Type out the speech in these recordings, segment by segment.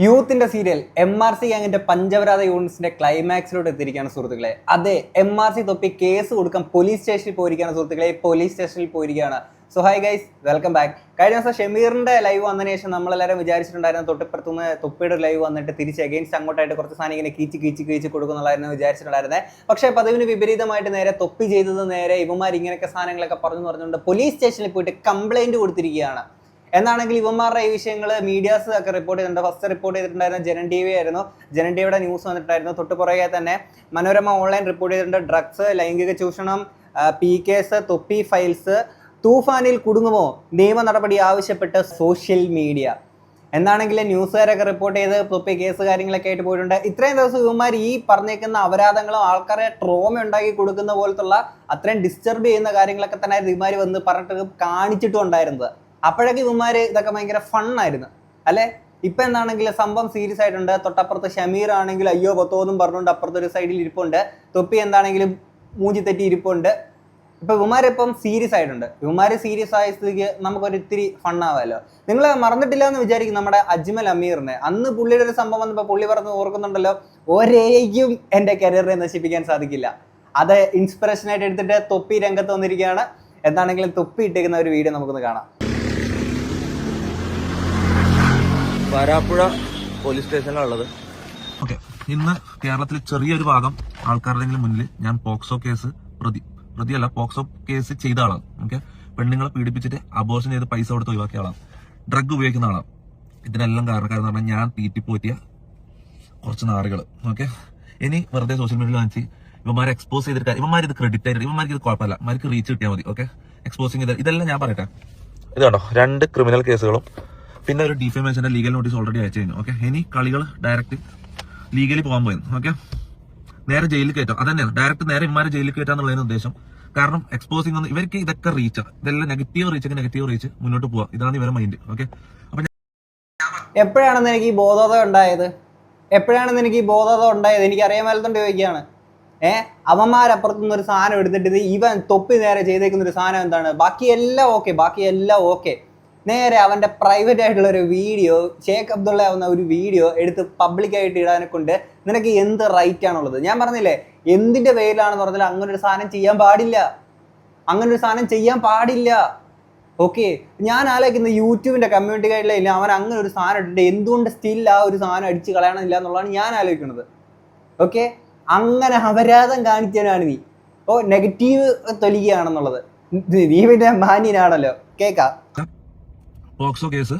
യൂത്തിന്റെ serial MRC ഗ്യാങ്ങിന്റെ പഞ്ചവരാത യൂണിറ്റ്സിന്റെ ക്ലൈമാക്സിലോട്ട് എത്തിയിരിക്കുകയാണ് സുഹൃത്തുക്കളെ. അതെ, MRC തൊപ്പി കേസ് കൊടുക്കാൻ പോലീസ് സ്റ്റേഷനിൽ പോയിരിക്കുകയാണ് സുഹൃത്തുക്കളെ. പോലീസ് സ്റ്റേഷനിൽ പോയിരിക്കുകയാണ്. So hi guys, welcome back. കഴിഞ്ഞ ദിവസം ഷമീറിന്റെ ലൈവ് വന്നതിന് ശേഷം നമ്മളെല്ലാവരും വിചാരിച്ചിട്ടുണ്ടായിരുന്നു തൊട്ടിപ്പുറത്തുനിന്ന് തൊപ്പിയുടെ ലൈവ് വന്നിട്ട് തിരിച്ച് അഗെയിൻസ്റ്റ് അങ്ങോട്ടായിട്ട് കുറച്ച് സാധനം ഇങ്ങനെ കീച്ച് കൊടുക്കുന്നുള്ളായിരുന്നു വിചാരിച്ചിട്ടുണ്ടായിരുന്നത്. പക്ഷേ പതിവിന് വിപരീതമായിട്ട് നേരെ തൊപ്പി ചെയ്തത് നേരെ ഇവന്മാർ ഇങ്ങനെയൊക്കെ സാധനങ്ങളൊക്കെ പറഞ്ഞുകൊണ്ട് പോലീസ് സ്റ്റേഷനിൽ പോയിട്ട് കംപ്ലൈന്റ് കൊടുത്തിരിക്കുകയാണ്. എന്നാണെങ്കിൽ ഇവന്മാരുടെ ഈ വിഷയങ്ങൾ മീഡിയാസ് ഒക്കെ റിപ്പോർട്ട് ചെയ്തിട്ടുണ്ട്. ഫസ്റ്റ് റിപ്പോർട്ട് ചെയ്തിട്ടുണ്ടായിരുന്ന ജനൻ TV ആയിരുന്നു. ജനൻ TVയുടെ ന്യൂസ് വന്നിട്ടായിരുന്നു. തൊട്ട് പുറകെ തന്നെ മനോരമ ഓൺലൈൻ റിപ്പോർട്ട് ചെയ്തിട്ടുണ്ട്. ഡ്രഗ്സ്, ലൈംഗിക ചൂഷണം, പി കേസ്, തൊപ്പി ഫയൽസ്, തൂഫാനിൽ കുടുങ്ങുമോ, നിയമ നടപടി ആവശ്യപ്പെട്ട് സോഷ്യൽ മീഡിയ എന്നാണെങ്കിൽ ന്യൂസുകാരൊക്കെ റിപ്പോർട്ട് ചെയ്ത് തൊപ്പി കേസ് കാര്യങ്ങളൊക്കെ ആയിട്ട് പോയിട്ടുണ്ട്. ഇത്രയും ദിവസം ഇവന്മാർ ഈ പറഞ്ഞേക്കുന്ന അപരാധങ്ങളും ആൾക്കാരെ ട്രോമ ഉണ്ടാക്കി കൊടുക്കുന്ന പോലത്തുള്ള അത്രയും ഡിസ്റ്റർബ് ചെയ്യുന്ന കാര്യങ്ങളൊക്കെ തന്നെ ഇവന്മാർ വന്ന് പറഞ്ഞിട്ട് കാണിച്ചിട്ടും ഉണ്ടായിരുന്നത്. അപ്പോഴൊക്കെ ഇവന്മാര് ഇതൊക്കെ ഭയങ്കര ഫണ്ണായിരുന്നു അല്ലെ. ഇപ്പൊ എന്താണെങ്കിൽ സംഭവം സീരിയസ് ആയിട്ടുണ്ട്. തൊട്ടപ്പുറത്ത് ഷമീർ ആണെങ്കിൽ അയ്യോ പത്തോന്നും പറഞ്ഞുകൊണ്ട് അപ്പുറത്തൊരു സൈഡിൽ ഇരിപ്പുണ്ട്. തൊപ്പി എന്താണെങ്കിലും മൂഞ്ചി തെറ്റി ഇരിപ്പുണ്ട്. ഇപ്പൊ ഇവന്മാരിപ്പം സീരിയസ് ആയിട്ടുണ്ട്. ഇവന്മാര് സീരിയസ് ആയ സ്ഥിതിക്ക് നമുക്കൊരു ഇത്തിരി ഫണ്ണാവാമല്ലോ. നിങ്ങൾ മറന്നിട്ടില്ല എന്ന് വിചാരിക്കും നമ്മുടെ അജ്മൽ അമീറിനെ. അന്ന് പുള്ളിയുടെ ഒരു സംഭവം വന്നപ്പോൾ പുള്ളി പറഞ്ഞ് ഓർക്കുന്നുണ്ടല്ലോ, ഒരേക്കും എന്റെ കരിയറിനെ നശിപ്പിക്കാൻ സാധിക്കില്ല. അത് ഇൻസ്പിറേഷൻ ആയിട്ട് എടുത്തിട്ട് തൊപ്പി രംഗത്ത് വന്നിരിക്കുകയാണ്. എന്താണെങ്കിലും തൊപ്പി ഇട്ടേക്കുന്ന ഒരു വീഡിയോ നമുക്കൊന്ന് കാണാം. വരാപ്പുഴ പോലീസ് സ്റ്റേഷനിലുള്ളത്. ഓക്കെ, ഇന്ന് കേരളത്തിൽ ചെറിയൊരു ഭാഗം ആൾക്കാരുടെ മുന്നിൽ ഞാൻ പോക്സോ കേസ് പ്രതിയല്ല, പോക്സോ കേസ് ചെയ്ത ആളാണ്. ഓക്കെ, പെണ്ണുങ്ങളെ പീഡിപ്പിച്ചിട്ട് അബോർഷൻ ചെയ്ത് പൈസ കൊടുത്ത് ഒഴിവാക്കിയ ആളാണ്. ഡ്രഗ് ഉപയോഗിക്കുന്ന ആളാണ്. ഇതിനെല്ലാം കാരണക്കാരെന്ന് പറഞ്ഞാൽ ഞാൻ തീറ്റിപ്പോറ്റിയ കുറച്ച് നാറുകൾ. ഓക്കെ, ഇനി വെറുതെ സോഷ്യൽ മീഡിയയിൽ കാണിച്ച് ഇവന്മാരെ എക്സ്പോസ് ചെയ്തിട്ട് ഇവന്മാർ ഇത് ക്രെഡിറ്റ് ആയിട്ട് ഇവന്മാർക്ക് ഇത് കുഴപ്പമില്ല, ഇവന്മാർക്ക് റീച്ച് കിട്ടിയാൽ മതി. ഓക്കെ, എക്സ്പോസിങ് ഇതെല്ലാം ഞാൻ പറയട്ടെ. ഇത് കണ്ടോ, 2 ക്രിമിനൽ കേസുകളും പിന്നെ ഒരു ഡിഫമേഷന്റെ ലീഗൽ നോട്ടീസ് ഓൾറെഡി അയച്ചു കഴിഞ്ഞു. ഓക്കെ, ഇനി കളികൾ ഡയറക്റ്റ് ലീഗലി പോകാൻ പോയി. ഓക്കെ, നേരെ ജയിലിൽ കയറ്റാം. അതന്നെ ഡയറക്റ്റ് നേരെ ഇമാരെ ജയിലിൽ കയറ്റാന്നുള്ളതിന് ഉദ്ദേശം. കാരണം എക്സ്പോസിംഗ് ഒന്നും ഇവർക്ക് ഇതൊക്കെ റീച്ച്, ഇതെല്ലാം നെഗറ്റീവ് റീച്ച് മുന്നോട്ട് പോവാ. ഇതാണ് ഇവരുടെ മൈൻഡ്. ഓക്കെ, അപ്പൊ എപ്പോഴാണെന്ന് എനിക്ക് ഈ ബോധോദയം ഉണ്ടായത് എനിക്ക് അറിയാൻ മേലത്തോണ്ട് ചോദിക്കുകയാണ്. അവന്മാരപ്പുറത്തുനിന്ന് ഒരു സാധനം എടുത്തിട്ട് ഇവൻ തൊപ്പി നേരെ ചെയ്തേക്കുന്ന ഒരു സാധനം എന്താണ്? ബാക്കിയെല്ലാം ഓക്കെ. നേരെ അവന്റെ പ്രൈവറ്റ് ആയിട്ടുള്ള ഒരു വീഡിയോ, ഷേഖ് അബ്ദുള്ള ആവുന്ന ഒരു വീഡിയോ എടുത്ത് പബ്ലിക്കായിട്ട് ഇടാനെ കൊണ്ട് നിനക്ക് എന്ത് റൈറ്റ് ആണുള്ളത്? ഞാൻ പറഞ്ഞില്ലേ, എന്തിന്റെ പേരിലാണെന്ന് പറഞ്ഞാൽ അങ്ങനെ ഒരു സാധനം ചെയ്യാൻ പാടില്ല. ഓക്കെ, ഞാൻ ആലോചിക്കുന്നത് യൂട്യൂബിന്റെ കമ്മ്യൂണിറ്റി ഗൈഡിലല്ല അവൻ അങ്ങനെ ഒരു സാധനം ഇട്ടിട്ട് എന്തുകൊണ്ട് സ്റ്റിൽ ആ ഒരു സാധനം അടിച്ച് കളയണമെന്നില്ല എന്നുള്ളതാണ് ഞാൻ ആലോചിക്കുന്നത്. ഓക്കെ, അങ്ങനെ അപരാധം കാണിച്ചവനാണ് നീ. നെഗറ്റീവ് തൊലിക്കുകയാണെന്നുള്ളത്. നീ പിന്നെ മാന്യനാണല്ലോ. കേക്കാം. പോക്സോ കേസ്,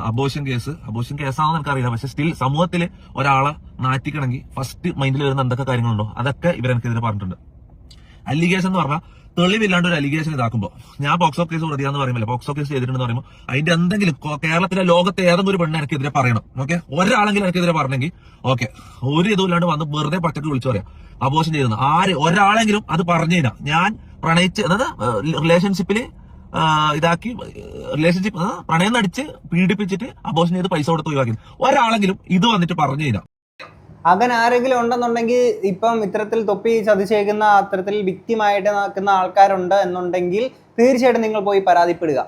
അബോർഷൻ കേസാണെന്ന് എനിക്കറിയില്ല. പക്ഷെ സ്റ്റിൽ സമൂഹത്തിൽ ഒരാളെ നാറ്റിക്കണമെങ്കിൽ ഫസ്റ്റ് മൈൻഡിൽ വരുന്ന എന്തൊക്കെ കാര്യങ്ങളുണ്ടോ അതൊക്കെ ഇവരെനിക്കെതിരെ പറഞ്ഞിട്ടുണ്ട്. അലിഗേഷൻ എന്ന് പറഞ്ഞാൽ തെളിവില്ലാണ്ട് ഒരു അലിഗേഷൻ ഇതാക്കുമ്പോൾ ഞാൻ പോക്സോ കേസ് പ്രതിയാന്ന് പറയുമ്പോൾ പോക്സോ കേസ് ചെയ്തിട്ടുണ്ടെന്ന് പറയുമ്പോൾ അതിന്റെ എന്തെങ്കിലും കേരളത്തിലെ ലോകത്തെ ഏതെങ്കിലും ഒരു പെണ്ണ് എനിക്കെതിരെ പറയണം. ഓക്കെ, ഒരാളെങ്കിലും എനിക്കെതിരെ പറഞ്ഞെങ്കിൽ ഓക്കെ, ഒരു ഇതുമില്ലാണ്ട് വന്ന് വെറുതെ പച്ചക്ക് വിളിച്ചു പറയാം അബോർഷൻ ചെയ്തെന്ന്. ഒരാളെങ്കിലും അത് പറഞ്ഞു കഴിഞ്ഞാൽ ഞാൻ പ്രണയിച്ച്, അതായത് റിലേഷൻഷിപ്പില് പ്രണയം നടിച്ച് പീഡിപ്പിച്ചിട്ട് അബോർഷൻ ചെയ്ത് പൈസ കൊടുത്ത് ഒഴിവാക്കി ഒരാളെങ്കിലും ഇത് വന്നിട്ട് പറഞ്ഞു കഴിഞ്ഞാൽ, അങ്ങനെ ആരെങ്കിലും ഉണ്ടെന്നുണ്ടെങ്കിൽ ഇപ്പം ഇത്തരത്തിൽ തൊപ്പി ചതിച്ചേക്കുന്ന അത്തരത്തിൽ വിക്ടിമായിട്ട് നിൽക്കുന്ന ആൾക്കാരുണ്ട് എന്നുണ്ടെങ്കിൽ തീർച്ചയായിട്ടും നിങ്ങൾ പോയി പരാതിപ്പെടുക.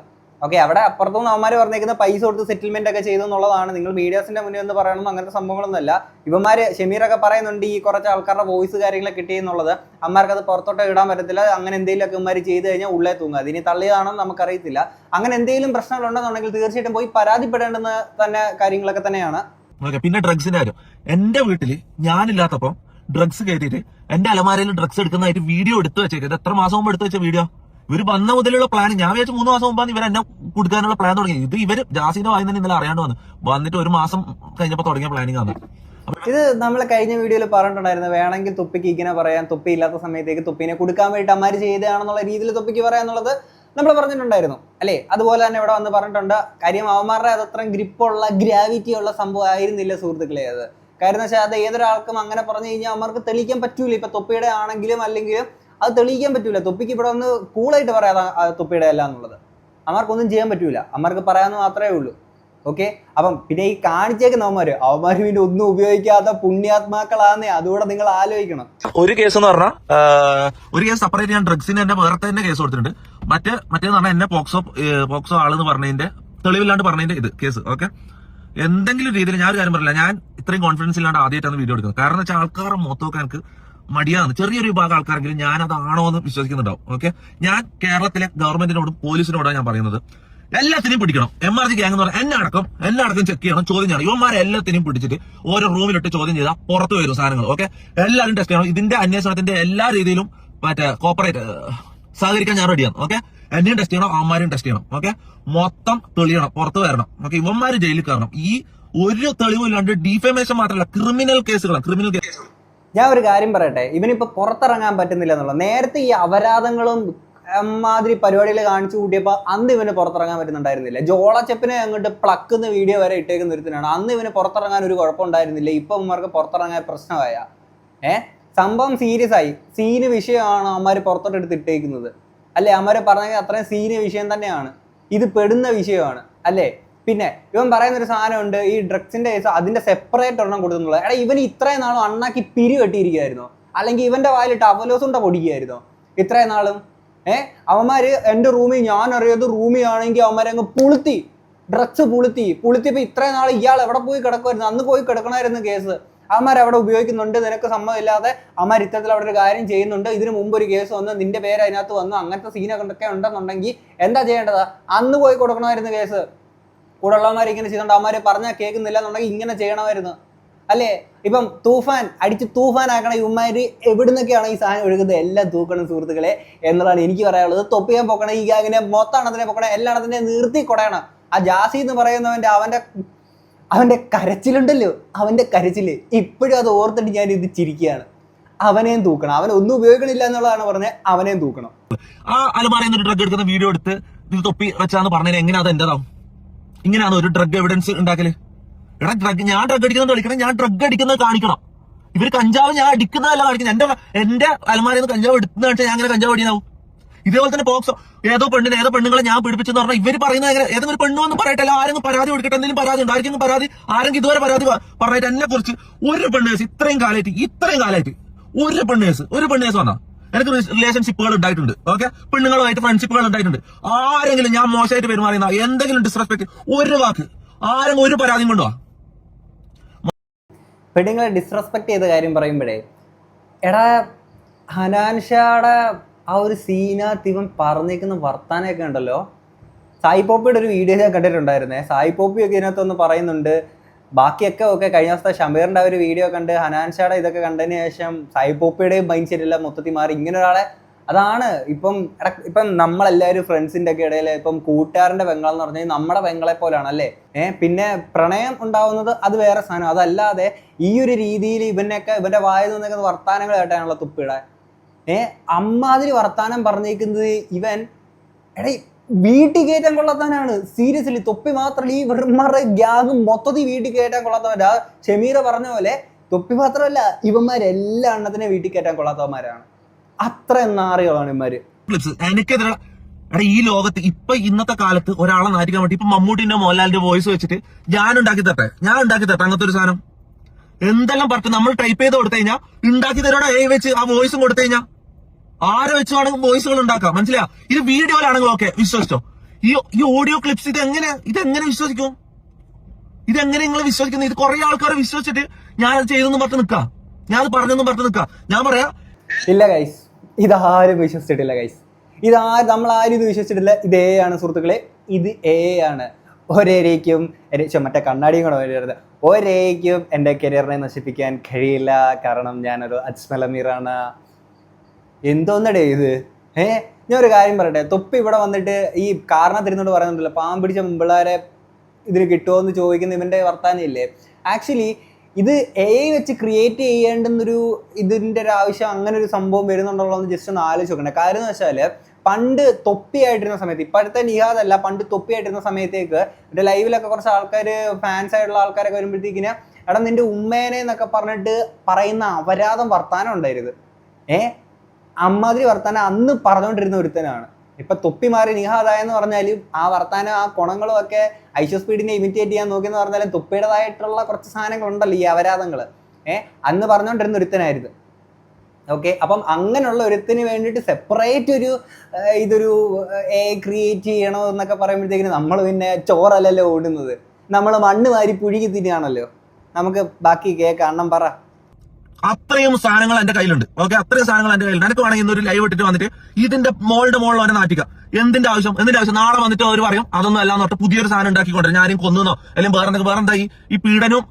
ഓക്കെ, അവിടെ അപ്പുറത്തുനിന്ന് അവന്മാർ പറഞ്ഞേക്കുന്ന പൈസ കൊടുത്ത് സെറ്റിൽമെന്റ് ഒക്കെ ചെയ്തു എന്നുള്ളതാണ്. നിങ്ങൾ മീഡിയാസിന്റെ മുന്നിൽ എന്ന് പറയണമെന്ന് അങ്ങനത്തെ സംഭവങ്ങളൊന്നുമല്ല. ഇവന്മാര് ഷമീറൊക്കെ പറയുന്നുണ്ട് ഈ കുറച്ച് ആൾക്കാരുടെ വോയിസ് കാര്യങ്ങളൊക്കെ കിട്ടിയെന്നുള്ളത്. അമ്മമാർക്ക് അത് പുറത്തോട്ട് ഇടാൻ പറ്റത്തില്ല. അങ്ങനെ എന്തെങ്കിലുമൊക്കെ ഇവന്മാർ ചെയ്ത് കഴിഞ്ഞാൽ ഉള്ളേ തൂങ്ങുക. അതിനി തള്ളിയതാണെന്ന് നമുക്കറിയത്തില്ല. അങ്ങനെ എന്തെങ്കിലും പ്രശ്നങ്ങൾ ഉണ്ടെന്നുണ്ടെങ്കിൽ തീർച്ചയായിട്ടും പോയി പരാതിപ്പെടേണ്ടുന്ന തന്നെ കാര്യങ്ങളൊക്കെ തന്നെയാണ്. പിന്നെ ഡ്രഗ്സിന്റെ കാര്യം, എന്റെ വീട്ടില് ഞാനില്ലാത്തപ്പം ഡ്രഗ്സ് കയറ്റിയിട്ട് എന്റെ അലമാരയിൽ ഡ്രഗ്സ് എടുക്കുന്നതായിട്ട് വീഡിയോ എടുത്തു വെച്ചേക്കത്. എത്ര മാസം മുമ്പ് എടുത്തു വെച്ച വീഡിയോ? ഇവര് വന്ന മുതലുള്ള പ്ലാൻ ഞാൻ വിചാരിച്ചു 3 മാസം മുമ്പാണ് ഇവർ എന്നെ കൊടുക്കാനുള്ള പ്ലാൻ തുടങ്ങി. ഇത് ഇവര് ജാസിന്റെ വായി തന്നെ ഇന്നലെ അറിയാണ്ട് വന്നിട്ട് 1 മാസം കഴിഞ്ഞപ്പോൾ തുടങ്ങിയ പ്ലാനിങ് ആണ്. ഇത് നമ്മൾ കഴിഞ്ഞ വീഡിയോയിൽ പറഞ്ഞിട്ടുണ്ടായിരുന്നു, വേണമെങ്കിൽ തൊപ്പിക്ക് ഇങ്ങനെ പറയാം, തൊപ്പി ഇല്ലാത്ത സമയത്തേക്ക് തൊപ്പിനെ കൊടുക്കാൻ വേണ്ടിയിട്ട് അമ്മാര് ചെയ്തതാണെന്നുള്ള രീതിയിൽ തൊപ്പിക്ക് പറയാന്നുള്ളത് നമ്മൾ പറഞ്ഞിട്ടുണ്ടായിരുന്നു അല്ലേ. അതുപോലെ തന്നെ ഇവിടെ വന്ന് പറഞ്ഞിട്ടുണ്ട്. കാര്യം അവന്മാരുടെ അതത്രയും ഗ്രിപ്പുള്ള ഗ്രാവിറ്റി ഉള്ള സംഭവം ആയിരുന്നില്ല സുഹൃത്തുക്കളെ അത്. കാര്യം എന്ന് വെച്ചാൽ അത് ഏതൊരാൾക്കും അങ്ങനെ പറഞ്ഞു കഴിഞ്ഞാൽ അവർക്ക് തെളിയിക്കാൻ പറ്റൂല. ഇപ്പൊ തൊപ്പിയുടെ ആണെങ്കിലും അല്ലെങ്കിലും അത് തെളിയിക്കാൻ പറ്റൂല. തൊപ്പിക്ക് ഇവിടെ ഒന്ന് കൂളായിട്ട് പറയാതെ തൊപ്പിയുടെ അല്ല എന്നുള്ളത് അമ്മമാർക്കൊന്നും ചെയ്യാൻ പറ്റൂല. അമ്മമാർക്ക് പറയാമെന്ന് മാത്രമേ ഉള്ളൂ. ഓക്കെ, അപ്പം പിന്നെ ഈ കാണിച്ചേക്കുന്ന അവന്മാര് പിന്നെ ഒന്നും ഉപയോഗിക്കാത്ത പുണ്യാത്മാക്കളാന്നേ. അതുകൂടെ നിങ്ങൾ ആലോചിക്കണം. ഒരു കേസ് എന്ന് പറഞ്ഞാൽ ഒരു കേസ് സെപ്പറേറ്റ് ഞാൻ ഡ്രഗ്സിന് എന്നെ വേറെ തന്നെ കേസ് കൊടുത്തിട്ടുണ്ട്. മറ്റേന്ന് പറഞ്ഞാൽ എന്നെ പോക്സോ ആളെന്ന് പറഞ്ഞതിന്റെ തെളിവില്ലാണ്ട് പറഞ്ഞതിന്റെ ഇത് കേസ്. ഓക്കെ, എന്തെങ്കിലും രീതിയിൽ ഞാൻ ഒരു കാര്യം പറയില്ല, ഞാൻ ഇത്രയും കോൺഫിഡൻസ് ഇല്ലാണ്ട് ആദ്യമായിട്ടാണ് വീഡിയോ എടുക്കുന്നത്. കാരണം വെച്ചാൽ ആൾക്കാരെ മൊത്തമൊക്കെ എനിക്ക് മടിയാണ്. ചെറിയൊരു വിഭാഗം ആൾക്കാരെങ്കിലും ഞാൻ അതാണോ എന്ന് വിശ്വസിക്കുന്നുണ്ടാവും. ഓക്കെ, ഞാൻ കേരളത്തിലെ ഗവൺമെന്റിനോടും പോലീസിനോടാണ് ഞാൻ പറയുന്നത്, എല്ലാത്തിനെയും പിടിക്കണം. MRC ഗ്യാങ് എന്ന് പറഞ്ഞാൽ എന്നെ അടക്കം ചെക്ക് ചെയ്യണം, ചോദ്യം ചെയ്യണം. ഇവന്മാരെ എല്ലാത്തിനെയും പിടിച്ചിട്ട് ഓരോ റൂമിലിട്ട് ചോദ്യം ചെയ്താൽ പുറത്തു വരും സാധനങ്ങൾ. ഓക്കെ, എല്ലാവരും ടെസ്റ്റ് ചെയ്യണം. ഇതിന്റെ അന്വേഷണത്തിന്റെ എല്ലാ രീതിയിലും കോപ്പറേറ്റ് സഹകരിക്കാൻ ഞാൻ റെഡിയാണ്. ഓക്കെ, എന്നെയും ടെസ്റ്റ് ചെയ്യണം, അവന്മാരെയും ടെസ്റ്റ് ചെയ്യണം. ഓക്കെ, മൊത്തം തെളിയണം, പുറത്ത് വരണം. ഓക്കെ, ഇവന്മാര് ജയിലിൽ കയറണം. ഈ ഒരു തെളിവും ഇല്ലാണ്ട് ഡിഫേമേഷൻ മാത്രമല്ല, ക്രിമിനൽ കേസുകൾ. ഞാൻ ഒരു കാര്യം പറയട്ടെ, ഇവനിപ്പോ പുറത്തിറങ്ങാൻ പറ്റുന്നില്ല എന്നുള്ളത്. നേരത്തെ ഈ അപരാധങ്ങളും മാതിരി പരിപാടികൾ കാണിച്ചു കൂട്ടിയപ്പോൾ അന്ന് ഇവന് പുറത്തിറങ്ങാൻ പറ്റുന്നുണ്ടായിരുന്നില്ല. ജോളച്ചപ്പിനെ അങ്ങോട്ട് പ്ലക്കുന്ന വീഡിയോ വരെ ഇട്ടേക്കുന്ന ഒരുത്തിനാണ്. അന്ന് ഇവന് പുറത്തിറങ്ങാൻ ഒരു കുഴപ്പമുണ്ടായിരുന്നില്ല. ഇപ്പം അവന്മാർക്ക് പുറത്തിറങ്ങാൻ പ്രശ്നമായ സംഭവം സീരിയസ് ആയി. സീന് വിഷയമാണ് അവന്മാർ പുറത്തോട്ട് എടുത്ത് ഇട്ടേക്കുന്നത് അല്ലേ? അവന്മാരെ പറഞ്ഞെങ്കിൽ അത്രയും സീന് വിഷയം തന്നെയാണ്, ഇത് പെടുന്ന വിഷയമാണ് അല്ലേ? പിന്നെ ഇവൻ പറയുന്നൊരു സാധനമുണ്ട്, ഈ ഡ്രഗ്സിന്റെ കേസ് അതിന്റെ സെപ്പറേറ്റ് ഒരെണ്ണം കൊടുക്കുന്നുള്ളത്. എടാ, ഇവന് ഇത്രയും നാളും അണ്ണാക്കി പിരി കെട്ടിയിരിക്കുകയായിരുന്നോ? അല്ലെങ്കിൽ ഇവന്റെ വായിലിട്ട് അവലോസുണ്ട പൊടിക്കുകയായിരുന്നോ ഇത്രയും നാളും? അവന്മാര് എൻ്റെ റൂമിൽ, ഞാൻ അറിയാതെ റൂമിൽ ആണെങ്കിൽ അവന്മാരെ അങ്ങ് പുളുത്തി, ഡ്രഗ്സ് പുളുത്തിയപ്പോൾ ഇത്രയും നാൾ ഇയാൾ എവിടെ പോയി കിടക്കുമായിരുന്നു? അന്ന് പോയി കിടക്കണമായിരുന്നു കേസ്. അവന്മാർ അവിടെ ഉപയോഗിക്കുന്നുണ്ട്, നിനക്ക് സമ്മതമില്ലാതെ അവന്മാർ ഇത്തരത്തിൽ അവിടെ ഒരു കാര്യം ചെയ്യുന്നുണ്ട്, ഇതിനു മുമ്പ് ഒരു കേസ് വന്ന് നിന്റെ പേര് അതിനകത്ത് വന്നു, അങ്ങനത്തെ സീനൊക്കെ ഉണ്ടെന്നുണ്ടെങ്കിൽ എന്താ ചെയ്യേണ്ടത്? അന്ന് പോയി കൊടുക്കണമായിരുന്നു കേസ്. കൂടെ ഉള്ളവന്മാർ ഇങ്ങനെ ചെയ്തുകൊണ്ട് അവന്മാർ പറഞ്ഞാൽ കേൾക്കുന്നില്ല എന്നുണ്ടെങ്കിൽ ഇങ്ങനെ ചെയ്യണമായിരുന്നു അല്ലേ? ഇപ്പം അടിച്ച് തൂഫാനാക്കണ ഇവന്മാർ എവിടുന്നൊക്കെയാണ് ഈ സാധനം ഒഴുകുന്നത്? എല്ലാം തൂക്കണം സുഹൃത്തുക്കളെ എന്നുള്ളതാണ് എനിക്ക് പറയാനുള്ളത്. തൊപ്പിയാൻ പൊക്കണം, ഈ ഗ്യാങ്ങിനെ മൊത്തം പൊക്കണം, എല്ലാണത്തിനെ നിർത്തി കൊടയണം. ആ ജാസി എന്ന് പറയുന്നവൻ്റെ അവൻ്റെ കരച്ചിലുണ്ടല്ലോ, അവൻ്റെ കരച്ചില് ഇപ്പോഴും അത് ഓർത്തിട്ട് ഞാൻ ഇത് ചിരിക്കുകയാണ്. അവനെയും തൂക്കണം, അവൻ ഒന്നും ഉപയോഗിക്കണില്ല എന്നുള്ളതാണ് പറഞ്ഞത്, അവനെയും തൂക്കണം. ആ അലമാരയിൽ ഡ്രഗ് എടുക്കുന്ന വീഡിയോ എടുത്ത് ഇത് തൊപ്പി വെച്ചാന്ന് പറഞ്ഞാൽ എങ്ങനെയാ അത് എന്റേതാവും? ഇങ്ങനെയാണോ ഒരു ഡ്രഗ് എവിഡൻസ് ഉണ്ടാക്കല്? എടാ, ഞാൻ ഡ്രഗ് അടിക്കുന്നത് കളിക്കണം, ഞാൻ ഡ്രഗ് അടിക്കുന്നത് കാണിക്കണം. ഇവര് കഞ്ചാവ് ഞാൻ അടിക്കുന്നതല്ല കാണിക്കുന്നത്. എന്റെ അലമാരയിൽ നിന്ന് കഞ്ചാവ് എടുക്കുന്ന കാണിച്ചാൽ ഞാൻ അങ്ങനെ കഞ്ചാവ് അടിയാവും. ഇതേപോലെ തന്നെ പോക്സോ ഏതോ പെണ്ണുങ്ങളെ ഞാൻ പിടിപ്പിച്ചെന്ന് പറഞ്ഞാൽ ഇവര് പറയുന്നത് എങ്ങനെ? ഏതെങ്കിലും പെണ്ണുവെന്ന് പറയട്ടെ, ആരെങ്കിലും പരാതി കൊടുക്കട്ടെ, എന്തെങ്കിലും പരാതി ഉണ്ട്, ആരെങ്കിലും പരാതി, ആരെങ്കിലും ഇതുവരെ പരാതി പറഞ്ഞിട്ട് എന്നെ കുറിച്ച് ഒരു പെണ്ണേഴ്സ് ഇത്രയും കാലമായിട്ട് ഒരു പെണ്ണേഴ്സ് വന്നാ എനിക്ക് റിലേഷൻഷിപ്പുകൾ ഉണ്ടായിട്ടുണ്ട്. ഓക്കെ, പെണ്ണുങ്ങളുമായിട്ട് ഫ്രണ്ട്ഷിപ്പുകൾ ഉണ്ടായിട്ടുണ്ട്. ആരെങ്കിലും ഞാൻ മോശമായിട്ട് പെരുമാറിയുന്ന എന്തെങ്കിലും ഡിസ്റെസ്പെക്ട് ഒരു വാക്ക് ആരെങ്കിലും ഒരു പരാതിയും കൊണ്ടുവാ. പെണ്ണുങ്ങളെ ഡിസ്റെസ്പെക്ട് ചെയ്ത കാര്യം പറയുമ്പോഴേ, എടാ ഹനാൻഷാടെ ആ ഒരു സീനകത്ത് ഇവൻ പറഞ്ഞേക്കുന്ന വർത്താനമൊക്കെ ഉണ്ടല്ലോ. സായി പോപ്പിയുടെ ഒരു വീഡിയോ ഞാൻ കണ്ടിട്ടുണ്ടായിരുന്നേ. സായി പോപ്പിയൊക്കെ ഇതിനകത്തൊന്ന് പറയുന്നുണ്ട്. ബാക്കിയൊക്കെ കഴിഞ്ഞ ദിവസത്തെ ഷമീറിൻ്റെ ആ ഒരു വീഡിയോ കണ്ട് ഹനാൻഷാടെ ഇതൊക്കെ കണ്ടതിന് ശേഷം സായി പോപ്പിയുടെയും മൈൻഡ് സെറ്റെല്ലാം മൊത്തത്തിൽ മാറി. ഇങ്ങനെ ഒരാളെ അതാണ് ഇപ്പം നമ്മളെല്ലാവരും ഫ്രണ്ട്സിൻ്റെ ഒക്കെ ഇടയിൽ ഇപ്പം കൂട്ടുകാരൻ്റെ പെങ്ങളെന്ന് പറഞ്ഞാൽ നമ്മുടെ പെങ്ങളെ പോലാണ് അല്ലേ? പിന്നെ പ്രണയം ഉണ്ടാവുന്നത് അത് വേറെ സാധനം. അതല്ലാതെ ഈ ഒരു രീതിയിൽ ഇവൻ്റെ വായിൽ നിന്നേക്കുന്ന വർത്താനങ്ങൾ കേട്ടാണല്ലോ തുപ്പിയുടെ. അമ്മാതിരി വർത്താനം പറഞ്ഞേക്കുന്നത് ഇവൻ. വീട്ടിൽ കയറ്റാൻ കൊള്ളാത്തവനാണ്. സീരിയസ്ലി, തൊപ്പി മാത്രമല്ല, ഈ ഇവന്മാരുടെ ഗ്യാങ് മൊത്തത്തിൽ വീട്ടിൽ കയറ്റാൻ കൊള്ളാത്തവരാ. ഷമീറ പറഞ്ഞ പോലെ തൊപ്പി മാത്രമല്ല, ഇവന്മാരെല്ലാ എണ്ണത്തിനെ വീട്ടിൽ കയറ്റാൻ കൊള്ളാത്തവന്മാരാണ്. അത്ര നാറികളാണ് ഇവന്മാര്. എനിക്കെതിരെ ഈ ലോകത്ത് ഇന്നത്തെ കാലത്ത് ഒരാളെ നാറ്റിക്കാൻ വേണ്ടി ഇപ്പൊ മമ്മൂട്ടിന്റെ മോഹൻലാലിന്റെ വോയിസ് വെച്ചിട്ട് ഞാൻ ഉണ്ടാക്കി തട്ടെ അങ്ങനത്തെ ഒരു സാധനം എന്തെല്ലാം പറഞ്ഞു നമ്മൾ ടൈപ്പ് ചെയ്ത് കൊടുത്തു കഴിഞ്ഞാൽ ഉണ്ടാക്കി തരോടെ വെച്ച് ആ വോയിസും കൊടുത്തു കഴിഞ്ഞാൽ ആരെ വെച്ച് വേണമെങ്കിൽ വോയിസുകൾ ഉണ്ടാക്കാം. മനസ്സിലാ? ഇത് വീഡിയോയിലാണെങ്കിൽ ഓക്കെ, വിശ്വസിച്ചോ. ഈ ഓഡിയോ ക്ലിപ്സ് ഇതെങ്ങനെ വിശ്വസിക്കും? ഇതെങ്ങനെ നിങ്ങൾ വിശ്വസിക്കുന്നത്? ഇത് കുറെ ആൾക്കാർ വിശ്വസിച്ചിട്ട് ഞാനത് ചെയ്തെന്നും പറഞ്ഞു നിൽക്കാം, ഞാനത് പറഞ്ഞെന്നും പറഞ്ഞു നിൽക്കാം. ഞാൻ പറയാ ഇല്ല ഗൈസ്, ഇതാരും വിശ്വസിച്ചിട്ടില്ല ഗൈസ്. നമ്മളാരും ഇത് വിശ്വസിച്ചിട്ടില്ല. ഇത് എ ആണ് സുഹൃത്തുക്കളെ, ഇത് എ ആണ്. ഒരേക്കും മറ്റേ കണ്ണാടിയും കൂടെ വരുന്നത്. ഒരേക്കും എൻ്റെ കരിയറിനെ നശിപ്പിക്കാൻ കഴിയില്ല, കാരണം ഞാനൊരു അജ്മൽ അമീറാണ്. എന്തോന്നടേ ഇത്? ഞാൻ ഒരു കാര്യം പറയട്ടെ, തൊപ്പി ഇവിടെ വന്നിട്ട് ഈ കാരണത്തിരുന്നോട് പറയുന്നുണ്ടല്ലോ, പാമ്പ് പിടിച്ച പിള്ളേരെ ഇതിന് കിട്ടുമോ എന്ന് ചോദിക്കുന്ന ഇവൻ്റെ വർത്താനം ഇല്ലേ? ആക്ച്വലി ഇത് വെച്ച് ക്രിയേറ്റ് ചെയ്യേണ്ടുന്നൊരു ഇതിൻ്റെ ഒരു ആവശ്യം അങ്ങനെ ഒരു സംഭവം വരുന്നുണ്ടല്ലോ എന്ന് ജസ്റ്റ് ഒന്ന് ആലോചിച്ച് നോക്കണേ. കാര്യം എന്ന് വെച്ചാൽ പണ്ട് തൊപ്പിയായിട്ടിരുന്ന സമയത്ത്, ഇപ്പോഴത്തെ നിഹാദല്ല, പണ്ട് തൊപ്പിയായിട്ടിരുന്ന സമയത്തേക്ക് എൻ്റെ ലൈവിലൊക്കെ കുറച്ച് ആൾക്കാർ, ഫാൻസ് ആയിട്ടുള്ള ആൾക്കാരൊക്കെ വരുമ്പോഴത്തേക്കിന് എടാ നിൻ്റെ ഉമ്മേനെ എന്നൊക്കെ പറഞ്ഞിട്ട് പറയുന്ന അപരാധം വർത്താനം ഉണ്ടായിരുന്നു. അമ്മാതിരി വർത്താനം അന്ന് പറഞ്ഞുകൊണ്ടിരുന്ന ഒരുത്തനാണ്. ഇപ്പൊ തൊപ്പി മാറി നിഹാദായെന്ന് പറഞ്ഞാലും ആ വർത്താനം, ആ ഗുണങ്ങളും ഒക്കെ ഐശ്വ സ്പീഡിനെ ഇമിറ്റേറ്റ് ചെയ്യാൻ നോക്കിയെന്ന് പറഞ്ഞാലും തൊപ്പിയുടേതായിട്ടുള്ള കുറച്ച് സാധനങ്ങളുണ്ടല്ലോ, ഈ അപരാധങ്ങൾ അന്ന് പറഞ്ഞുകൊണ്ടിരുന്ന ഒരുത്തനായിരുന്നു. ഓക്കെ, അപ്പം അങ്ങനെയുള്ള ഒരുത്തിന് വേണ്ടിയിട്ട് സെപ്പറേറ്റ് ഇതൊരു ക്രിയേറ്റ് ചെയ്യണോ എന്നൊക്കെ പറയുമ്പോഴത്തേക്കിന് നമ്മൾ പിന്നെ ചോറല്ലല്ലോ ഓടുന്നത്. നമ്മൾ മണ്ണ് വാരി പുഴുകി തിരിയാണല്ലോ. നമുക്ക് ബാക്കി കേക്ക് അണ്ണം പറ. അത്രയും സാധനങ്ങൾ എന്റെ കയ്യിലുണ്ട്. ഓക്കെ, അത്രയും സാധനങ്ങൾ എന്റെ കയ്യിലുണ്ട്. എനിക്ക് വേണമെങ്കിൽ ഇന്നൊരു ലൈവ് ഇട്ടിട്ട് വന്നിട്ട് ഇതിന്റെ മോളുടെ അവനെ നാട്ടിക്കാം. എന്തിന്റെ ആവശ്യം? നാളെ വന്നിട്ട് അവർ പറയും അതൊന്നും അല്ലാന്ന് പറഞ്ഞിട്ട് പുതിയൊരു സാധനം ഉണ്ടാക്കിക്കൊണ്ടിരും. ഞാനും കൊന്നോ അല്ലെങ്കിൽ വേറെന്താ ഈ പീഡനവും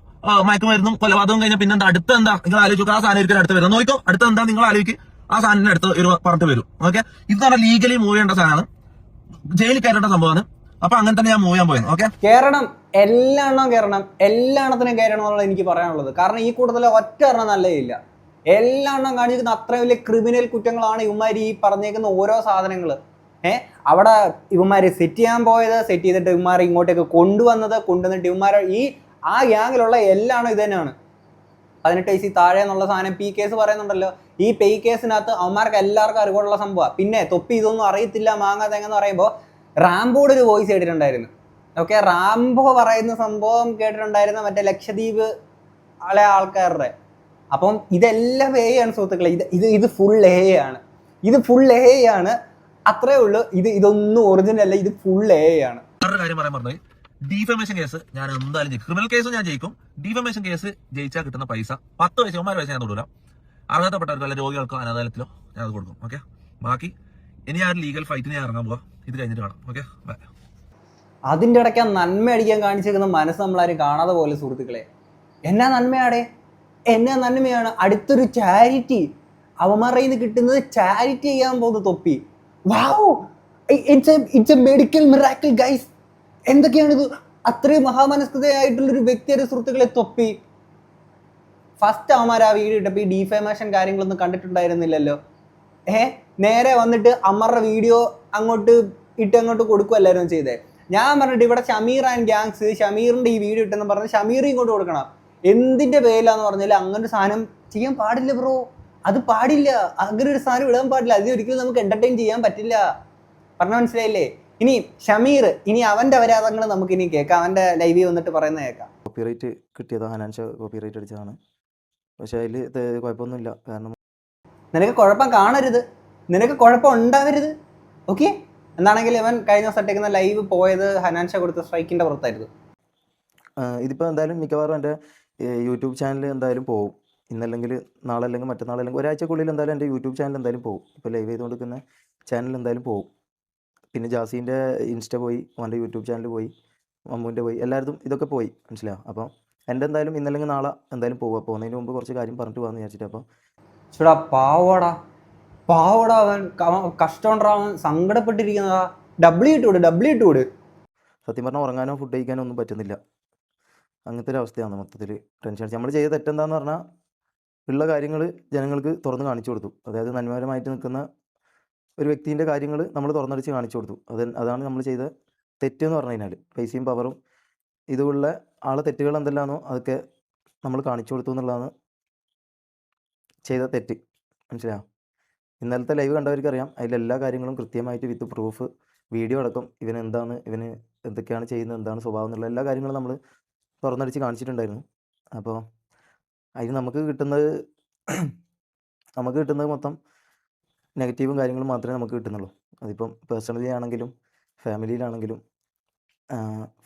മയക്കുമരുന്നും കൊലപാതകവും കഴിഞ്ഞാൽ പിന്നെന്താ അടുത്ത എന്താ നിങ്ങൾ ആലോചിക്കുക? ആ സാധനം ഒരിക്കലും അടുത്ത് വരും. നോക്കോ, അടുത്ത എന്താ നിങ്ങൾ ആലോചിക്കുക? ആ സാധനത്തിന് അടുത്ത് ഒരു പറഞ്ഞിട്ട് വരും. ഓക്കെ, ഇത് പറഞ്ഞാൽ ലീഗലി മൂവ് ചെയ്യേണ്ട സാധനമാണ്, ജയിലിൽ കയറേണ്ട സംഭവമാണ്. അപ്പൊ അങ്ങനെ തന്നെ ഞാൻ മൂവ് ചെയ്യാൻ പോയത്. ഓക്കെ, കേറണം, എല്ലാത്തിനും കയറണം എന്നുള്ളത് എനിക്ക് പറയാനുള്ളത്. കാരണം ഈ കൂട്ടത്തിലെ ഒറ്റ എണ്ണം നല്ലതില്ല. എണ്ണം കാണിച്ചിരിക്കുന്ന അത്രയും വലിയ ക്രിമിനൽ കുറ്റങ്ങളാണ് ഇവന്മാർ ഈ പറഞ്ഞേക്കുന്ന ഓരോ സാധനങ്ങൾ. അവിടെ ഇവന്മാർ സെറ്റ് ചെയ്യാൻ പോയത്, സെറ്റ് ചെയ്തിട്ട് ഇവന്മാർ ഇങ്ങോട്ടേക്ക് കൊണ്ടുവന്നിട്ട് ഇവന്മാർ ആ ഗ്യാങ്ങിലുള്ള എല്ലാം ഇത് തന്നെയാണ്. 18 വയസ്സിൽ താഴെ എന്നുള്ള സാധനം പി കേസ് പറയുന്നുണ്ടല്ലോ. ഈ പേ കേസിനകത്ത് അവന്മാർക്ക് എല്ലാവർക്കും അറിവുള്ള സംഭവമാണ്. പിന്നെ തൊപ്പി ഇതൊന്നും അറിയത്തില്ല മാങ്ങ തേങ്ങെന്ന് പറയുമ്പോൾ റാംബോയുടെ ഒരു വോയിസ് കേട്ടിട്ടുണ്ടായിരുന്നു. ഓക്കെ, റാംബോ പറയുന്ന സംഭവം കേട്ടിട്ടുണ്ടായിരുന്ന മറ്റേ ലക്ഷദ്വീപ് ആൾക്കാരുടെ. അപ്പം ഇതെല്ലാം എ ആണ് സുഹൃത്തുക്കളെ. ഇത് ഫുൾ എ ആണ്. അത്രേ ഉള്ളൂ. ഇതൊന്നും ഒറിജിനൽ അല്ല, ഇത് ഫുൾ എ ആണ്. വേറൊരു കാര്യം പറയാൻ പറഞ്ഞു, ഡീഫമേഷൻ കേസ് ഞാൻ എന്തായാലും ജയിക്കും. ക്രിമിനൽ കേസ് ഞാൻ ജയിക്കും. ഡീഫമേഷൻ കേസ് ജയിച്ചാൽ കിട്ടുന്ന പൈസ 10 വയസ്സ് 9 വയസ്സ് ഞാൻ തൊടൂല. അർഹതപ്പെട്ടവർക്ക് അല്ല രോഗികൾക്കോ അനാഥാലയത്തിലോ ഞാൻ അത് കൊടുക്കും. ഓക്കെ, ബാക്കി ഇനി ആ ഒരു ലീഗൽ ഫൈറ്റിന് ഞാൻ ഇറങ്ങാൻ പോവാ. ഇത് കഴിഞ്ഞിട്ട് കാണാം. Okay, bye. അതിൻ്റെ ഇടയ്ക്ക് ആ നന്മ അടിക്കാൻ കാണിച്ചിരിക്കുന്ന മനസ്സ് നമ്മളാരും കാണാതെ പോലെ സുഹൃത്തുക്കളെ. എന്നാ നന്മയാണ് അടുത്തൊരു ചാരിറ്റി. അവന്മാരുടെ നിന്ന് കിട്ടുന്നത് ചാരിറ്റി ചെയ്യാൻ പോകുന്ന തൊപ്പി. Wow, it's a medical miracle guys. എന്തൊക്കെയാണിത്? അത്രയും മഹാമനസ്കതയായിട്ടുള്ളൊരു വ്യക്തിയുടെ സുഹൃത്തുക്കളെ തൊപ്പി. ഫസ്റ്റ് അവന്മാർ ആ വീഡിയോ ഇട്ടപ്പോൾ ഈ ഡീഫേമേഷൻ കാര്യങ്ങളൊന്നും കണ്ടിട്ടുണ്ടായിരുന്നില്ലല്ലോ. നേരെ വന്നിട്ട് അമ്മരുടെ വീഡിയോ അങ്ങോട്ട് കൊടുക്കുമല്ലായിരുന്നു ചെയ്തേ. ഞാൻ പറഞ്ഞിട്ട് ഇവിടെ ഷമീർ ആൻഡ് ഗ്യാങ്സ്, ഷമീറിന്റെ ഈ വീഡിയോ ഇട്ടെന്ന് പറഞ്ഞ് ഷമീർ ഇങ്ങോട്ട് കൊടുക്കണം. എന്തിന്റെ പേരിലാന്ന് പറഞ്ഞാൽ അങ്ങനെ ഒരു സാധനം ചെയ്യാൻ പാടില്ല ബ്രോ. അത് പാടില്ല, അങ്ങനെ ഒരു സാധനം ഇടാൻ പാടില്ല. അത് ഒരിക്കലും നമുക്ക് എന്റർടൈൻ ചെയ്യാൻ പറ്റില്ല. പറഞ്ഞ മനസ്സിലായില്ലേ? ഇനി ഷമീർ, ഇനി അവന്റെ അപരാധങ്ങൾ നമുക്ക് ഇനി കേൾക്കാം. അവന്റെ ലൈവിൽ വന്നിട്ട് പറയുന്നത് കേൾക്കാം. കോപ്പിറൈറ്റ് കിട്ടിയതാ, ഹനാൻഷ കോപ്പിറൈറ്റ് അടിച്ചതാണ്. പക്ഷെ അതിൽ കുഴപ്പമൊന്നുമില്ല. കാരണം നിനക്ക് കുഴപ്പം കാണരുത്, നിനക്ക് കുഴപ്പം ഉണ്ടാവരുത്. ഓക്കെ, എന്താണെങ്കിൽ ഇവൻ കഴിഞ്ഞ ദിവസം ഇട്ടേക്കുന്ന ലൈവ് പോയത് ഹനാൻഷ കൊടുത്ത സ്ട്രൈക്കിന്റെ പുറത്തായിരുന്നു. ഇതിപ്പോൾ എന്തായാലും മിക്കവാറും എൻ്റെ യൂട്യൂബ് ചാനൽ എന്തായാലും പോകും. ഇന്നല്ലെങ്കിൽ നാളെ അല്ലെങ്കിൽ മറ്റന്നാൾ അല്ലെങ്കിൽ ഒരാഴ്ചക്കുള്ളിൽ എന്തായാലും എൻ്റെ യൂട്യൂബ് ചാനൽ എന്തായാലും പോകും. ഇപ്പോൾ ലൈവ് ചെയ്തുകൊണ്ടിരിക്കുന്ന ചാനൽ എന്തായാലും പോകും. പിന്നെ ജാസീൻ്റെ ഇൻസ്റ്റ പോയി, അവൻ്റെ യൂട്യൂബ് ചാനൽ പോയി, മമ്മൂൻ്റെ പോയി, എല്ലായിടത്തും ഇതൊക്കെ പോയി. മനസ്സിലാവും. അപ്പം എൻ്റെ എന്തായാലും ഇന്നല്ലെങ്കിൽ നാളെ എന്തായാലും പോവുക. പോകുന്നതിന് മുമ്പ് കുറച്ച് കാര്യം പറഞ്ഞിട്ട് പോകാമെന്ന് വിചാരിച്ചിട്ട്. അപ്പം ചേടാ പാവടാ അവൻ കഷ്ടമുണ്ടാ, അവൻ സങ്കടപ്പെട്ടിരിക്കുന്നതാ. ഡബ്ല്യൂ ഇട്ട് വിട്. സത്യം പറഞ്ഞാൽ ഉറങ്ങാനോ ഫുഡ് കഴിക്കാനോ ഒന്നും പറ്റുന്നില്ല. അങ്ങനത്തെ ഒരു അവസ്ഥയാണ് മൊത്തത്തിൽ. ടെൻഷൻ അടിച്ച് നമ്മൾ ചെയ്ത തെറ്റെന്താന്ന് പറഞ്ഞാൽ ഉള്ള കാര്യങ്ങൾ ജനങ്ങൾക്ക് തുറന്ന് കാണിച്ചു കൊടുത്തു. അതായത് നന്മപരമായിട്ട് നിൽക്കുന്ന ഒരു വ്യക്തിൻ്റെ കാര്യങ്ങൾ നമ്മൾ തുറന്നടിച്ച് കാണിച്ചു കൊടുത്തു. അതാണ് നമ്മൾ ചെയ്ത തെറ്റെന്ന് പറഞ്ഞു കഴിഞ്ഞാൽ. പൈസയും പവറും ഇതുള്ള ആളെ തെറ്റുകൾ എന്തെല്ലാമാണോ അതൊക്കെ നമ്മൾ കാണിച്ചു കൊടുത്തു എന്നുള്ളതാണ് ചെയ്ത തെറ്റ്. മനസ്സിലാവും. ഇന്നലത്തെ ലൈവ് കണ്ടവർക്കറിയാം, അതിലെല്ലാ കാര്യങ്ങളും കൃത്യമായിട്ട് വിത്ത് പ്രൂഫ് വീഡിയോ അടക്കം ഇവന് എന്തൊക്കെയാണ് ചെയ്യുന്നത്, എന്താണ് സ്വഭാവം എന്നുള്ള എല്ലാ കാര്യങ്ങളും നമ്മൾ തുറന്നടിച്ച് കാണിച്ചിട്ടുണ്ടായിരുന്നു. അപ്പോൾ അതിന് നമുക്ക് കിട്ടുന്നത് മൊത്തം നെഗറ്റീവും കാര്യങ്ങളും മാത്രമേ നമുക്ക് കിട്ടുന്നുള്ളൂ. അതിപ്പം പേഴ്സണലി ആണെങ്കിലും ഫാമിലിയിലാണെങ്കിലും.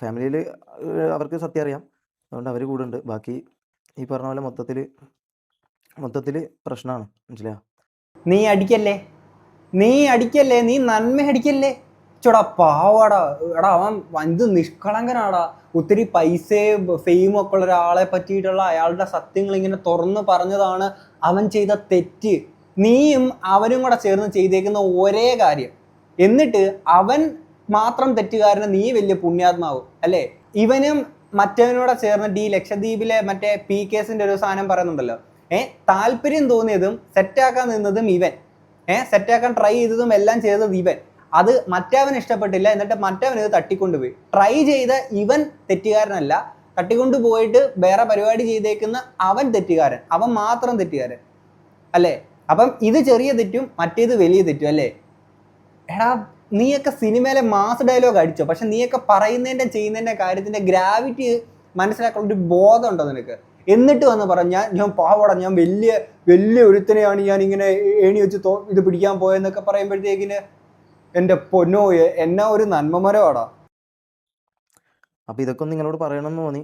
ഫാമിലിയിൽ അവർക്ക് സത്യം അറിയാം, അതുകൊണ്ട് അവർ കൂടെ ഉണ്ട്. ബാക്കി ഈ പറഞ്ഞ പോലെ മൊത്തത്തിൽ പ്രശ്നമാണ്. മനസ്സിലായോ? നീ അടിക്കല്ലേ, നീ നന്മ അടിക്കല്ലേ. ചൂടാ പാവാടാ. എടാ അവൻ എന്ത് നിഷ്കളങ്കനാടാ. ഒത്തിരി പൈസയും ഫെയിമും ഒക്കെ ഉള്ള ഒരാളെ പറ്റിയിട്ടുള്ള അയാളുടെ സത്യങ്ങൾ ഇങ്ങനെ തുറന്ന് പറഞ്ഞതാണ് അവൻ ചെയ്ത തെറ്റ്. നീയും അവനും കൂടെ ചേർന്ന് ചെയ്തേക്കുന്ന ഒരേ കാര്യം. എന്നിട്ട് അവൻ മാത്രം തെറ്റുകാരന് നീ വലിയ പുണ്യാത്മാവും അല്ലേ? ഇവനും മറ്റവനോടെ ചേർന്നിട്ട് ഈ ലക്ഷദ്വീപിലെ മറ്റേ പി കേസിന്റെ ഒരു സാധനം പറയുന്നുണ്ടല്ലോ. താല്പര്യം തോന്നിയതും സെറ്റാക്കാൻ നിന്നതും ഇവൻ, സെറ്റാക്കാൻ ട്രൈ ചെയ്തതും എല്ലാം ചെയ്തത് ഇവൻ. അത് മറ്റവൻ ഇഷ്ടപ്പെട്ടില്ല, എന്നിട്ട് മറ്റവൻ ഇത് തട്ടിക്കൊണ്ടുപോയി. ട്രൈ ചെയ്ത ഇവൻ തെറ്റുകാരനല്ല, തട്ടിക്കൊണ്ടു പോയിട്ട് വേറെ പരിപാടി ചെയ്തേക്കുന്ന അവൻ തെറ്റുകാരൻ, അവൻ മാത്രം തെറ്റുകാരൻ അല്ലേ? അപ്പം ഇത് ചെറിയ തെറ്റും മറ്റേത് വലിയ തെറ്റും അല്ലേ? എടാ നീയൊക്കെ സിനിമയിലെ മാസ് ഡയലോഗ് അടിച്ചോ, പക്ഷെ നീയൊക്കെ പറയുന്നതിൻ്റെ ചെയ്യുന്നതിൻ്റെ കാര്യത്തിൻ്റെ ഗ്രാവിറ്റി മനസ്സിലാക്കാനുള്ള ഒരു ബോധം ഉണ്ടോ നിനക്ക്? എന്നിട്ട് വന്ന് പറഞ്ഞ ഞാൻ പാവട, ഞാൻ വലിയ ഒരുത്തനെയാണ് ഞാൻ ഇങ്ങനെ ഏണി വെച്ച് ഇത് പിടിക്കാൻ പോയെന്നൊക്കെ പറയുമ്പോഴത്തേക്കിന് എൻ്റെ പൊന്നോ എന്നാ ഒരു നന്മമരമാടാ. അപ്പോൾ ഇതൊക്കെ ഒന്ന് നിങ്ങളോട് പറയണമെന്ന് തോന്നി.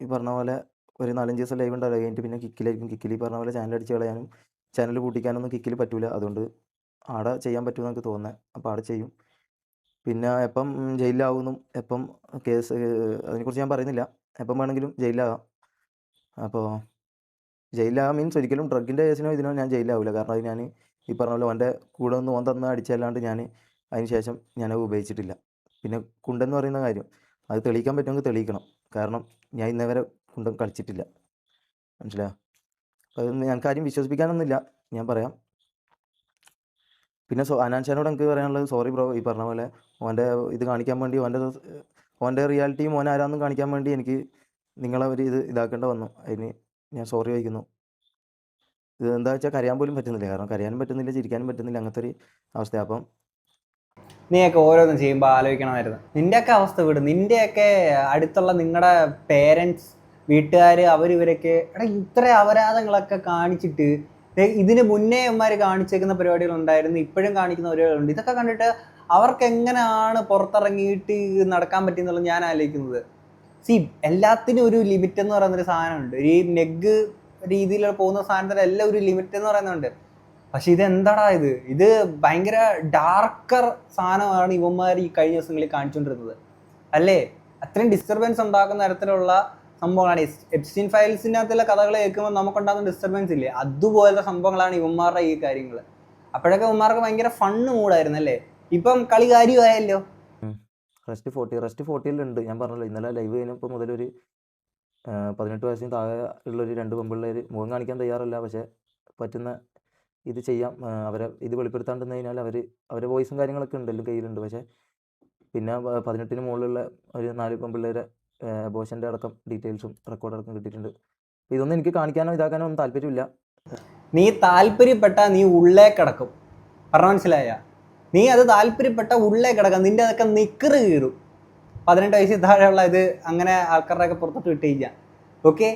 ഈ പറഞ്ഞ പോലെ ഒരു 4-5 ദിവസം ലൈവ് ഉണ്ടാവില്ല, കഴിഞ്ഞിട്ട് പിന്നെ കിക്കിലായിരിക്കും. കിക്കിൽ ഈ പറഞ്ഞ പോലെ ചാനൽ അടിച്ച് കളയാനും ചാനൽ പൂട്ടിക്കാനൊന്നും കിക്കിൽ പറ്റൂല. അതുകൊണ്ട് ആടെ ചെയ്യാൻ പറ്റുമെന്ന് എനിക്ക് തോന്നുന്നത്. അപ്പോൾ ആടെ ചെയ്യും. പിന്നെ എപ്പം ജയിലിലാവുമെന്നും എപ്പം കേസ് അതിനെക്കുറിച്ച് ഞാൻ പറയുന്നില്ല. എപ്പം വേണമെങ്കിലും ജയിലിലാകാം. അപ്പോൾ ജയിലിലാകാം മീൻസ് ഒരിക്കലും ഡ്രഗിൻ്റെ കേസിനോ ഇതിനോ ഞാൻ ജയിലിലാവില്ല. കാരണം അത് ഞാൻ ഈ പറഞ്ഞ പോലെ ഓൻ്റെ കൂടെ ഒന്ന് ഓൻ തന്ന് അടിച്ചല്ലാണ്ട് ഞാൻ അതിന് ശേഷം ഞാനത് ഉപയോഗിച്ചിട്ടില്ല. പിന്നെ കുണ്ടെന്ന് പറയുന്ന കാര്യം അത് തെളിയിക്കാൻ പറ്റുമെങ്കിൽ തെളിയിക്കണം. കാരണം ഞാൻ ഇന്നേ വരെ കുണ്ടൻ കളിച്ചിട്ടില്ല. മനസ്സിലായോ? അപ്പോൾ അതൊന്നും ഞങ്ങൾക്ക് ആരും വിശ്വസിപ്പിക്കാനൊന്നുമില്ല, ഞാൻ പറയാം. പിന്നെ അനാൻഷാനോട് എനിക്ക് പറയാനുള്ളത്, സോറി ബ്രോ, ഈ പറഞ്ഞ പോലെ ഓൻ്റെ ഇത് കാണിക്കാൻ വേണ്ടി ഓൻ്റെ റിയാലിറ്റിയും ഓൻ ആരാന്നും കാണിക്കാൻ വേണ്ടി എനിക്ക് നിങ്ങളെ ഒരു ഇതാക്കേണ്ട വന്നു. അതിന് ഞാൻ സോറി ചോദിക്കുന്നു. ഇത് എന്താ വെച്ചാൽ കരയാൻ പോലും പറ്റുന്നില്ല. കാരണം കരയാനും പറ്റുന്നില്ല, ചിരിക്കാനും പറ്റുന്നില്ല, അങ്ങനത്തെ ഒരു അവസ്ഥ. അപ്പം നീയൊക്കെ ഓരോന്നും ചെയ്യുമ്പോൾ ആലോചിക്കണമായിരുന്നു. നിൻ്റെയൊക്കെ അവസ്ഥ വിടും. നിൻ്റെയൊക്കെ അടുത്തുള്ള നിങ്ങളുടെ പേരൻസ്, വീട്ടുകാർ, അവരിവരൊക്കെ ഇത്ര അപരാധങ്ങളൊക്കെ കാണിച്ചിട്ട് ഇതിന് മുന്നേ ഇവന്മാർ കാണിച്ചേക്കുന്ന പരിപാടികളുണ്ടായിരുന്നു, ഇപ്പോഴും കാണിക്കുന്ന പരിപാടികളുണ്ട്. ഇതൊക്കെ കണ്ടിട്ട് അവർക്ക് എങ്ങനെയാണ് പുറത്തിറങ്ങിയിട്ട് നടക്കാൻ പറ്റുന്നുള്ളത് ഞാൻ ആലോചിക്കുന്നത്. എല്ലാത്തിനും ഒരു ലിമിറ്റ് എന്ന് പറയുന്നൊരു സാധനമുണ്ട്. ഒരു നെഗ് രീതിയിൽ പോകുന്ന സാധനത്തിന് എല്ലാം ഒരു ലിമിറ്റ് എന്ന് പറയുന്നുണ്ട്. പക്ഷെ ഇതെന്താടാ ഇത് ഭയങ്കര ഡാർക്കർ സാധനമാണ് ഇവന്മാർ ഈ കഴിഞ്ഞ ദിവസങ്ങളിൽ കാണിച്ചുകൊണ്ടിരുന്നത് അല്ലേ? അത്രയും ഡിസ്റ്റർബൻസ് ഉണ്ടാക്കുന്ന തരത്തിലുള്ള സംഭവങ്ങളാണ്. എപ്സ്റ്റീൻ ഫയൽസിനകത്തുള്ള കഥകൾ കേൾക്കുമ്പോൾ നമുക്കുണ്ടാകുന്ന ഡിസ്റ്റർബൻസ് ഇല്ലേ, അതുപോലത്തെ സംഭവങ്ങളാണ് ഇവന്മാരുടെ ഈ കാര്യങ്ങൾ. അപ്പോഴൊക്കെ ഇവന്മാർക്ക് ഭയങ്കര ഫണ്ണ് മൂടായിരുന്നു അല്ലേ? ഇപ്പം കളി കാര്യമായല്ലോ. റെസ്റ്റ് 40-ലുണ്ട്. ഞാൻ പറഞ്ഞല്ലോ, ഇന്നലെ ലൈവ് കഴിഞ്ഞപ്പോൾ മുതലൊരു 18 വയസ്സിന് താഴെ ഉള്ളൊരു 2 പെൺപിള്ളേർ മുഖം കാണിക്കാൻ തയ്യാറല്ല. പക്ഷേ പറ്റുന്ന ഇത് ചെയ്യാം. അവരെ ഇത് വെളിപ്പെടുത്താണ്ടെന്ന് കഴിഞ്ഞാൽ അവരെ വോയിസും കാര്യങ്ങളൊക്കെ ഉണ്ട്, എല്ലാം കയ്യിലുണ്ട്. പക്ഷേ പിന്നെ 18-ന് മുകളിലുള്ള ഒരു 4 പെൺപിള്ളേരെ അബോർഷൻ്റെ അടക്കം ഡീറ്റെയിൽസും റെക്കോർഡടക്കം കിട്ടിയിട്ടുണ്ട്. ഇതൊന്നും എനിക്ക് കാണിക്കാനോ ഇതാക്കാനോ ഒന്നും താല്പര്യമില്ല. നീ താല്പര്യപ്പെട്ടാൽ നീ ഉള്ളേ കിടക്കും, പറഞ്ഞ മനസ്സിലായ? നീ അത് താല്പര്യപ്പെട്ട ഉള്ളേ കിടക്കാം. നിന്റെ അതൊക്കെ നിക്കറ് കീറും. 18 വയസ്സിൽ താഴെയുള്ള ഇത് അങ്ങനെ ആൾക്കാരുടെയൊക്കെ പുറത്തോട്ട് വിട്ടേക്കാം. ഓക്കെ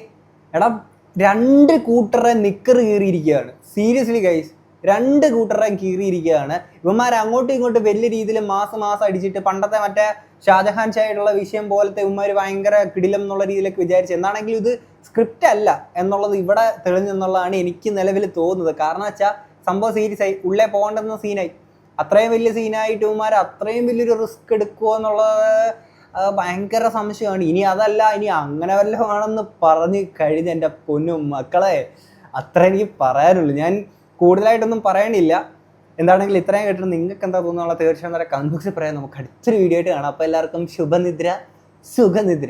എടാ, 2 കൂട്ടറെ നിക്കറ് കീറിയിരിക്കുകയാണ്. Seriously guys, 2 കൂട്ടറെ കീറിയിരിക്കുകയാണ്. ഇവന്മാർ അങ്ങോട്ടും ഇങ്ങോട്ടും വലിയ രീതിയിൽ മാസം അടിച്ചിട്ട് പണ്ടത്തെ മറ്റേ ഷാജഹാൻ ഷായിട്ടുള്ള വിഷയം പോലത്തെ ഇവന്മാർ ഭയങ്കര കിടിലം എന്നുള്ള രീതിയിലേക്ക് വിചാരിച്ചു. എന്താണെങ്കിലും ഇത് സ്ക്രിപ്റ്റ് അല്ല എന്നുള്ളത് ഇവിടെ തെളിഞ്ഞെന്നുള്ളതാണ് എനിക്ക് നിലവിൽ തോന്നുന്നത്. കാരണം വെച്ചാൽ സംഭവം സീരിയസ് ആയി, ഉള്ളേ പോകേണ്ടുന്ന സീനായി. അത്രയും വലിയ സീനായിട്ട് ഇവന്മാർ അത്രയും വലിയൊരു റിസ്ക് എടുക്കുമോ എന്നുള്ളത് ഭയങ്കര സംശയമാണ്. ഇനി അതല്ല, ഇനി അങ്ങനെ വല്ലതുമാണെന്ന് പറഞ്ഞ് കഴിഞ്ഞ എൻ്റെ പൊന്നും മക്കളെ, അത്ര എനിക്ക് പറയാനുള്ളൂ. ഞാൻ കൂടുതലായിട്ടൊന്നും പറയണില്ല. എന്താണെങ്കിലും ഇത്രയും കേട്ടിട്ട് നിങ്ങൾക്ക് എന്താ തോന്നുന്നുള്ള തീർച്ചയായും കമന്റ് ബോക്സിൽ പറയാം. നമുക്ക് അടുത്തൊരു വീഡിയോ ആയിട്ട് കാണാം. അപ്പോൾ എല്ലാവർക്കും ശുഭനിദ്ര, സുഖനിദ്ര.